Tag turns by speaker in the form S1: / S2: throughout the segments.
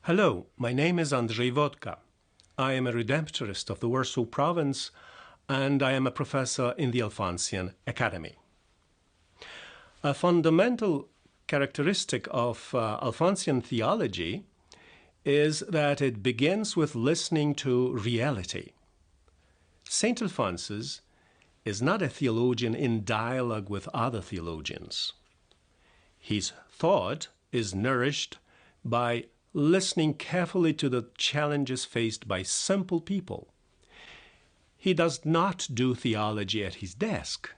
S1: Hello, my name is Andrzej Wodka. I am a Redemptorist of the Warsaw Province, and I am a professor in the Alphonsian Academy. A fundamental characteristic of Alphonsian theology is that it begins with listening to reality. Saint Alphonsus is not a theologian in dialogue with other theologians. His thought is nourished by listening carefully to the challenges faced by simple people. He does not do theology at his desk.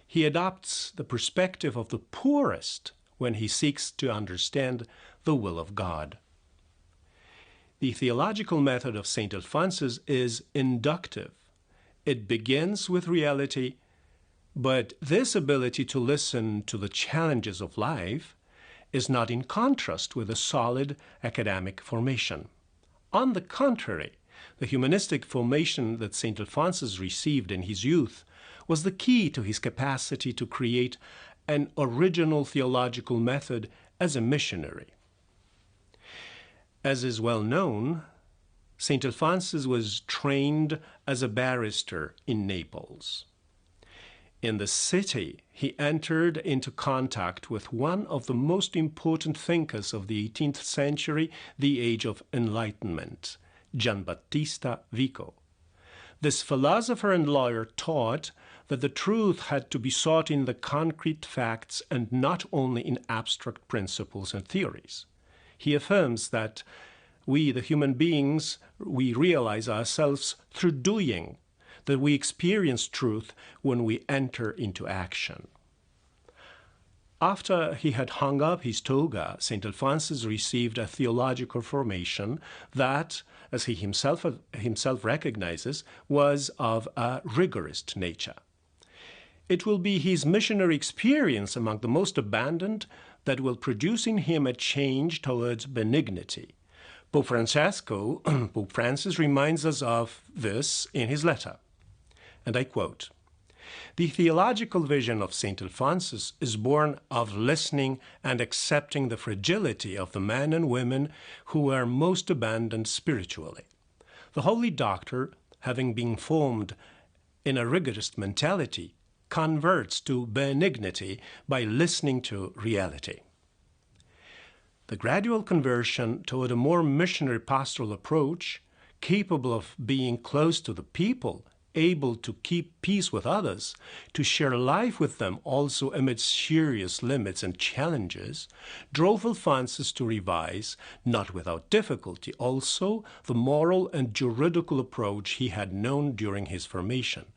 S1: He adopts the perspective of the poorest when he seeks to understand the will of God. The theological method of St. Alphonsus is inductive. It begins with reality, but this ability to listen to the challenges of life is not in contrast with a solid academic formation. On the contrary, the humanistic formation that St. Alphonsus received in his youth was the key to his capacity to create an original theological method as a missionary. As is well known, St. Alphonsus was trained as a barrister in Naples. In the city, he entered into contact with one of the most important thinkers of the 18th century, the Age of Enlightenment, Giambattista Vico. This philosopher and lawyer taught that the truth had to be sought in the concrete facts and not only in abstract principles and theories. He affirms that we, the human beings, we realize ourselves through doing, that we experience truth when we enter into action. After he had hung up his toga, St. Alphonsus received a theological formation that, as he himself recognizes, was of a rigorist nature. It will be his missionary experience among the most abandoned that will produce in him a change towards benignity. Pope Francis reminds us of this in his letter. And I quote, "The theological vision of St. Alphonsus is born of listening and accepting the fragility of the men and women who are most abandoned spiritually. The holy doctor, having been formed in a rigorist mentality, converts to benignity by listening to reality." The gradual conversion toward a more missionary pastoral approach, capable of being close to the people, able to keep peace with others, to share life with them also amid serious limits and challenges, drove Alphonsus to revise, not without difficulty, also the moral and juridical approach he had known during his formation.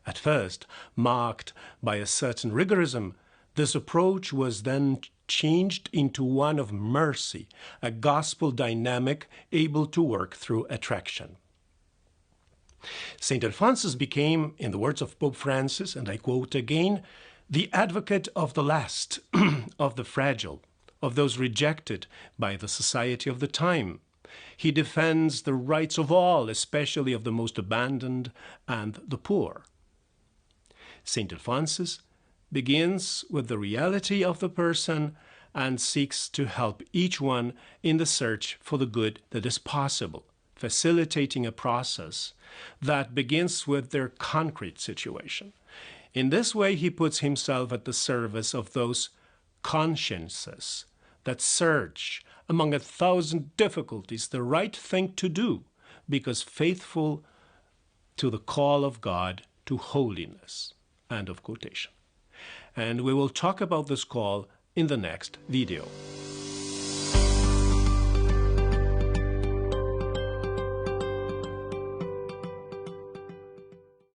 S1: At first, marked by a certain rigorism, this approach was then changed into one of mercy, a gospel dynamic able to work through attraction. St. Alphonsus became, in the words of Pope Francis, and I quote again, the advocate of the last, of the fragile, of those rejected by the society of the time. He defends the rights of all, especially of the most abandoned and the poor. St. Alphonsus begins with the reality of the person and seeks to help each one in the search for the good that is possible, facilitating a process that begins with their concrete situation. In this way, he puts himself at the service of those consciences that search among 1,000 difficulties the right thing to do, because faithful to the call of God to holiness. End of quotation. And we will talk about this call in the next video.